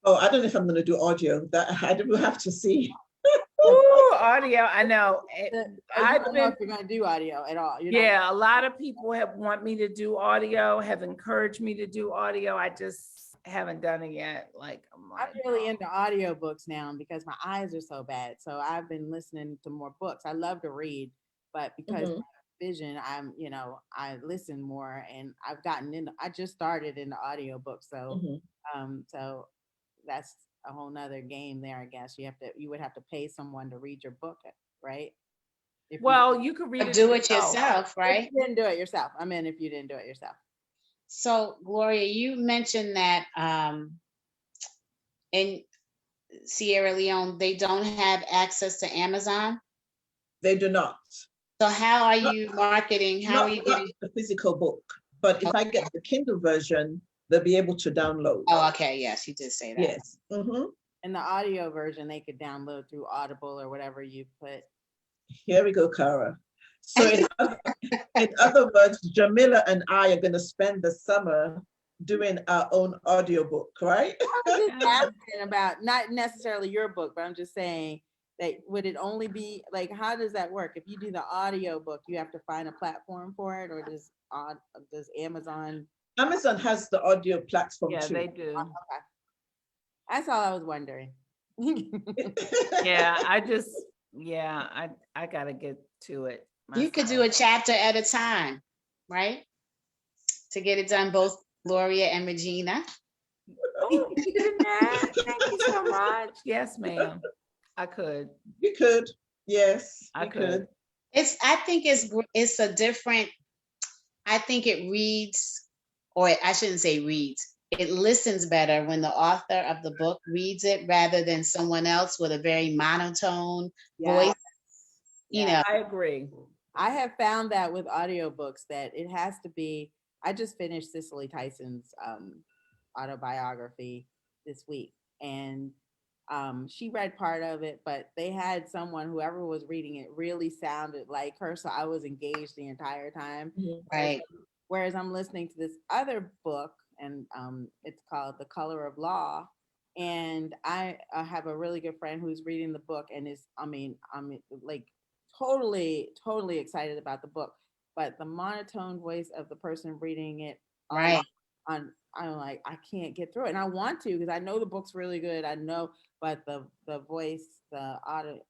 Oh, I don't know if I'm going to do audio. That I will have to see. Ooh, audio, I know. I I've don't know been, if you're going to do audio at all. yeah, a lot of people have want me to do audio, have encouraged me to do audio. I just haven't done it yet. Like, I'm I'm like, really into audiobooks now because my eyes are so bad. So I've been listening to more books. I love to read, but because Mhm. of my vision, I listen more, and I've gotten into, I just started in the audiobook. So, Mhm. so that's a whole nother game there, I guess. You would have to pay someone to read your book, right? If well, you could read Or it do it yourself. yourself, if right? you didn't do it yourself. I mean, if you didn't do it yourself. So, Gloria, you mentioned that in Sierra Leone, they don't have access to Amazon. They do not. So how are Not, you marketing? How are you not getting? the physical book, but if I get the Kindle version, they'll be able to download. Oh, okay. Yes, you did say that. Yes. And the audio version they could download through Audible or whatever you put. Here we go, Cara. So in other words, Jamila and I are going to spend the summer doing our own audiobook, right? I was just asking about not necessarily your book, but I'm just saying that would it only be like, how does that work? If you do the audio book, you have to find a platform for it, or does Amazon? Amazon has the audio platform Yeah, too. they do. Okay. That's all I was wondering. Yeah, I gotta get to it. You could do a myself. chapter at a time, right? To get it done, both Gloria and Regina. Oh, you did that? Thank you so much. Yes, ma'am. I could. We could. Yes, I we could. I think it's a different. I think it reads, or I shouldn't say reads. It listens better when the author of the book reads it rather than someone else with a very monotone voice. You know, I agree. I have found that with audiobooks that it has to be. I just finished Cicely Tyson's autobiography this week, and she read part of it, but they had someone, whoever was reading it, really sounded like her, so I was engaged the entire time. right? Whereas I'm listening to this other book, and it's called The Color of Law, and I have a really good friend who's reading the book and is, I'm like totally excited about the book, but the monotone voice of the person reading it Right. I'm like, I can't get through it, and I want to because I know the book's really good. I know, but the voice, the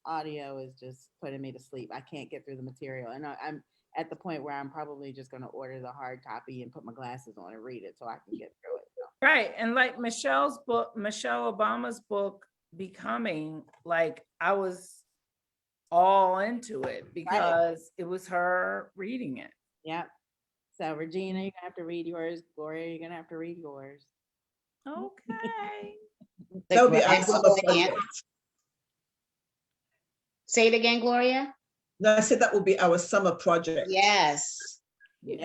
audio is just putting me to sleep. I can't get through the material, and I'm at the point where I'm probably just going to order the hard copy and put my glasses on and read it so I can get through it. So. Right. And like Michelle's book, Michelle Obama's book, Becoming, like I was all into it because it was her reading it. Yeah. So Regina, you're gonna have to read yours. Gloria, you're gonna have to read yours. Okay. That'll be our summer project. Say it again, Gloria. No, I said that will be our summer project. Yes. Yeah.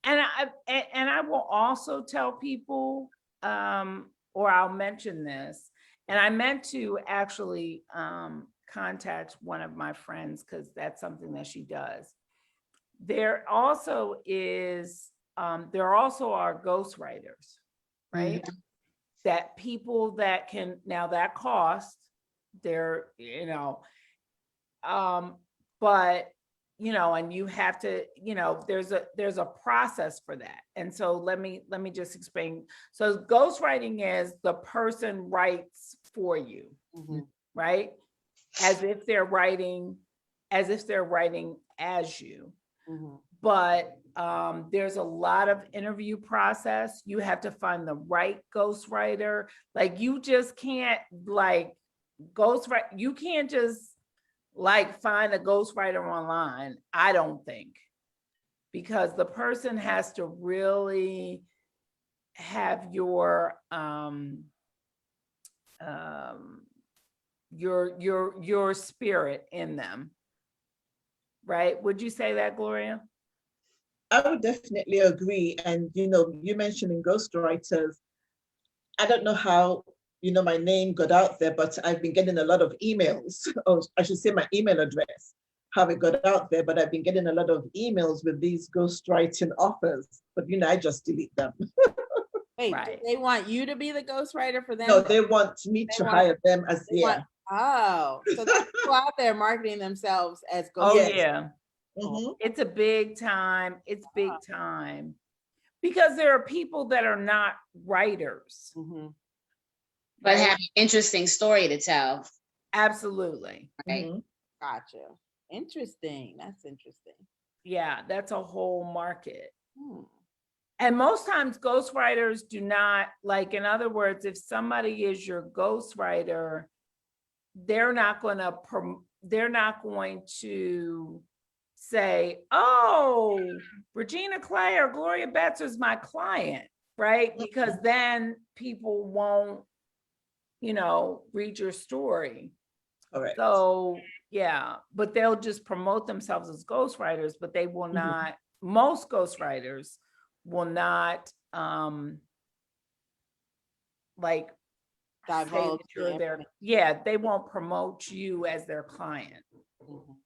And I will also tell people, or I'll mention this, and I meant to actually contact one of my friends because that's something that she does. There also are ghostwriters, right? Mhm. That people that can, now that cost, they're, but and you have to, there's a process for that. And so let me just explain. So ghostwriting is the person writes for you, right? As if they're writing as you. But there's a lot of interview process. You have to find the right ghostwriter. Like you just can't ghostwrite. You can't just find a ghostwriter online, I don't think, because the person has to really have your spirit in them, right? Would you say that, Gloria? I would definitely agree. And you mentioning ghostwriters, I don't know how my name got out there, but I've been getting a lot of emails, or I should say my email address, how it got out there, but I've been getting a lot of emails with these ghostwriting offers, but I just delete them. Wait, Right. they want you to be the ghostwriter for them? No, they want me to hire them as, oh, so they're people out there marketing themselves as Oh, ghostwriters. Yes. yeah. Mhm. It's a big time. It's big time. Because there are people that are not writers. Mhm. But right? have an interesting story to tell. Absolutely. Right. Mhm. Gotcha. Interesting. That's interesting. Yeah, that's a whole market. Hmm. And most times ghostwriters do not, like, in other words, if somebody is your ghostwriter, they're not going to say, oh, Regina Clay or Gloria Betts is my client, right? Because then people won't, read your story. Correct. So yeah, but they'll just promote themselves as ghostwriters, but they will Mhm. not, most ghostwriters will not like say Divulge that you're the their, yeah, they won't promote you as their client. information.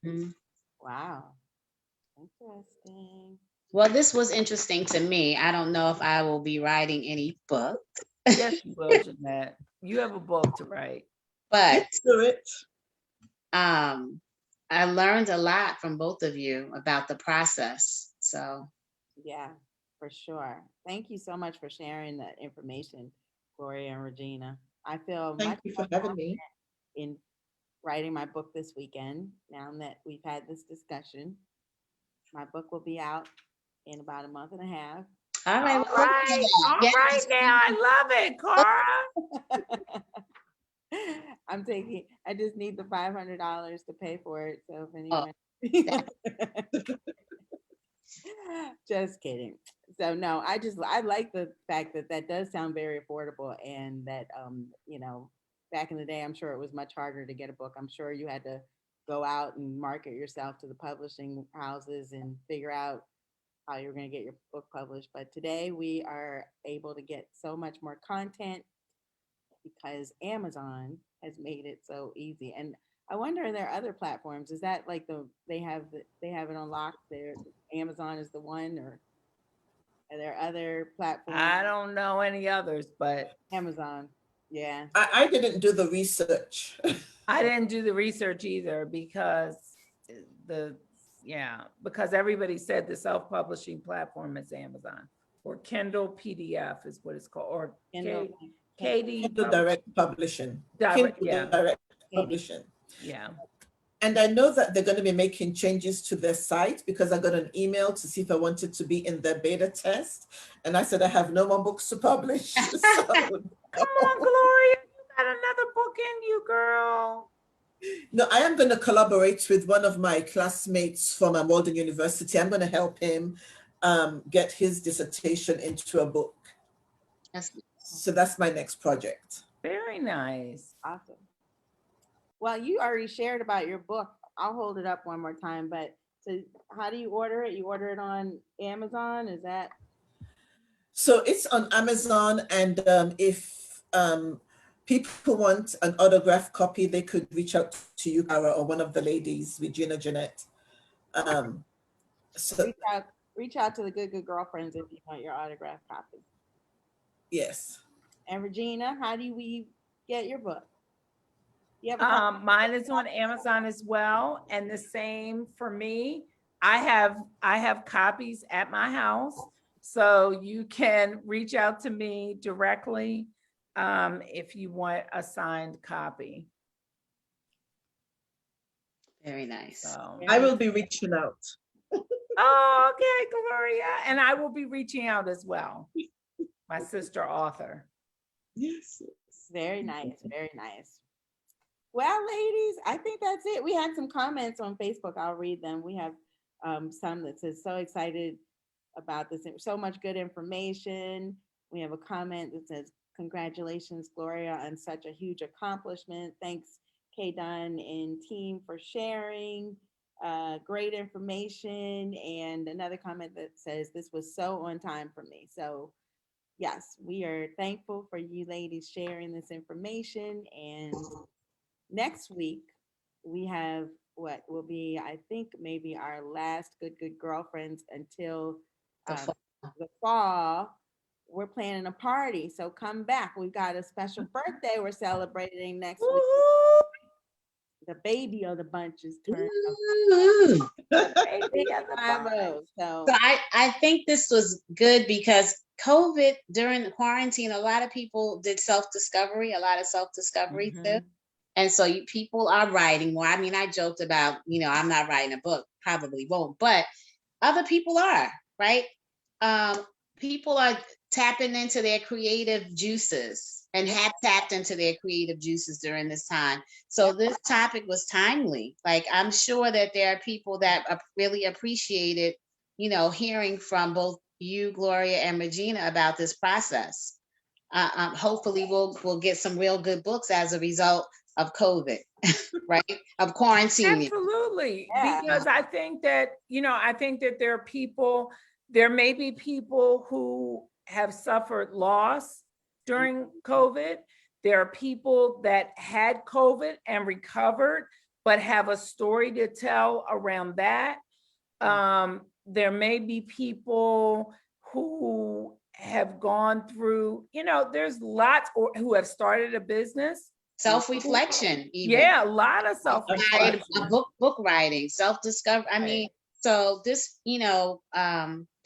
Mhm. Wow. Interesting. Well, this was interesting to me. I don't know if I will be writing any book, Yes, you will, Jeanette. You have a book to write. but Do it. I learned a lot from both of you about the process. So Yeah, for sure. Thank you so much for sharing that information, Gloria and Regina. I feel Thank much you more for having me. in writing my book this weekend. Now that we've had this discussion, my book will be out in about a month and a half. all right. All Well, right, all yes. right now. I love it, Cara. I just need the $500 to pay for it. So if Oh, anyone, just kidding. So no, I like the fact that that does sound very affordable, and that back in the day, I'm sure it was much harder to get a book. I'm sure you had to go out and market yourself to the publishing houses and figure out how you're going to get your book published. But today we are able to get so much more content because Amazon has made it so easy. And I wonder, are there other platforms? Is that like they have it on lock? There, Amazon is the one, or are there other platforms? I don't know any others, but Amazon, yeah. I didn't do the research. I didn't do the research either because because everybody said the self-publishing platform is Amazon, or Kindle PDF is what it's called, or Kindle, KD Kindle Direct Publishing. Direct, Kindle yeah. Direct Publishing. Yeah. And I know that they're going to be making changes to their site, because I got an email to see if I wanted to be in their beta test. And I said, I have no more books to publish. So, Come on, Gloria, you got another book in you, girl. no, I am going to collaborate with one of my classmates from Walden University. I'm going to help him get his dissertation into a book. So that's my next project. Very nice. Awesome. Well, you already shared about your book. I'll hold it up one more time. But so, how do you order it? You order it on Amazon? Is that? So it's on Amazon, and if people want an autographed copy, they could reach out to you, Cara, or one of the ladies, Regina, Jeanette. So reach out to the good girlfriends if you want your autographed copy. yes. And Regina, how do we get your book? Mine is on Amazon as well, and the same for me. I have copies at my house, so you can reach out to me directly if you want a signed copy. very nice. So I will be reaching out. oh, okay, Gloria, and I will be reaching out as well. My sister author. Yes. Very nice. Very nice. Well, ladies, I think that's it. We had some comments on Facebook. I'll read them. We have some that says, so excited about this. So much good information. We have a comment that says, congratulations, Gloria, on such a huge accomplishment. Thanks, Kay Dunn and team, for sharing. Great information. And another comment that says, this was so on time for me. So yes, we are thankful for you ladies sharing this information. And next week, we have what will be, I think, maybe our last good girlfriends until The um, fall. the fall. We're planning a party. So come back. We've got a special birthday we're celebrating next week. Woo! The baby of the bunch is turning Ooh. Baby of the 50. So So I think this was good because COVID during the quarantine, a lot of people did self-discovery, a lot of self-discovery too. mhm. And so people are writing more. I mean, I joked about, I'm not writing a book, probably won't, but other people are, right? People are tapping into their creative juices and have tapped into their creative juices during this time. So this topic was timely. Like, I'm sure that there are people that really appreciated, hearing from both you, Gloria, and Regina about this process. Hopefully we'll get some real good books as a result of COVID, right? Of quarantining. Absolutely. Yeah. Because I think that, there may be people who have suffered loss during COVID. There are people that had COVID and recovered, but have a story to tell around that. There may be people who have gone through, there's lots or who have started a business. Self-reflection, even. Yeah, a lot of self-reflection. A book writing, self-discovery. I mean, so this,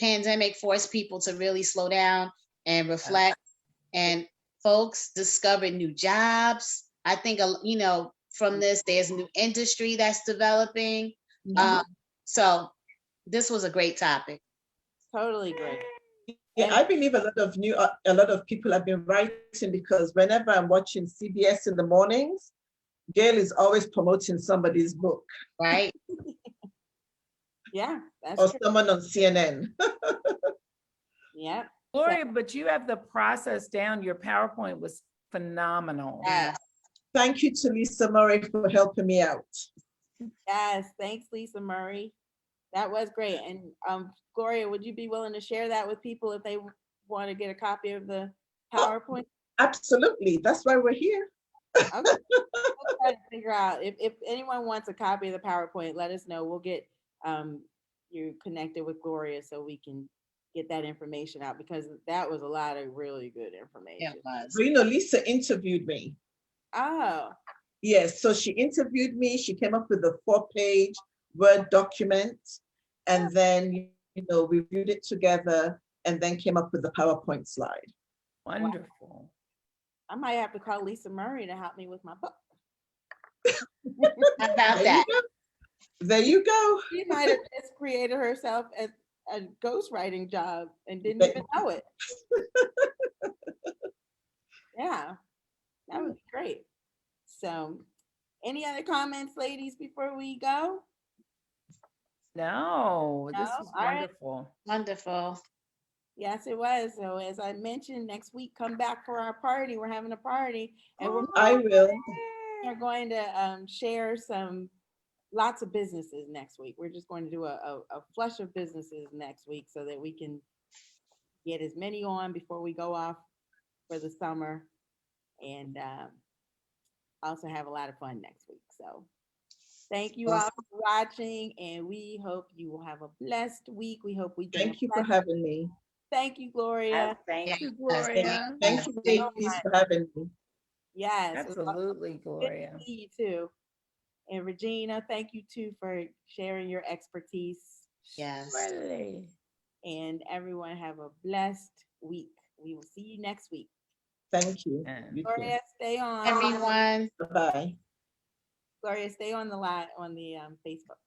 pandemic forced people to really slow down and reflect. And folks discovered new jobs. I think, from this, there's new industry that's developing. So this was a great topic. Totally great. Yeah, I believe a lot of people have been writing because whenever I'm watching CBS in the mornings, Gail is always promoting somebody's book. Right. Yeah, that's or true. someone on CNN. Yeah. Gloria, but you have the process down. Your PowerPoint was phenomenal. Yeah. Thank you to Lisa Murray for helping me out. Yes, thanks, Lisa Murray. That was great. And Gloria, would you be willing to share that with people if they want to get a copy of the PowerPoint? Absolutely. That's why we're here. Okay. We'll try to figure out if anyone wants a copy of the PowerPoint, let us know. We'll get you connected with Gloria so we can get that information out, because that was a lot of really good information. It was. But Lisa interviewed me. Oh. Yes, so she interviewed me. She came up with a 4-page Word document, and then we reviewed it together, and then came up with the PowerPoint slide. Wonderful. I might have to call Lisa Murray to help me with my book. How about that? There you go. She might have just created herself as a ghostwriting job and didn't even know it. Yeah, that would be great. So, any other comments, ladies, before we go? No, this No? was All right. wonderful. Wonderful. Yes, it was. So, as I mentioned, next week, come back for our party. We're having a party, and I will. we're going to share lots of businesses next week. We're just going to do a flush of businesses next week so that we can get as many on before we go off for the summer, and also have a lot of fun next week. So thank you all for watching, and we hope you will have a blessed week. We hope we Thank you for having me. Thank you, Gloria. Thank you, Yes, Gloria. Thank you, ladies, for having me. Yes, Absolutely, good Gloria. to see you too. And Regina, thank you too for sharing your expertise. Yes. Really. And everyone have a blessed week. We will see you next week. Thank you. And Gloria, stay on. Everyone. Bye. Gloria, stay on the line on the Facebook.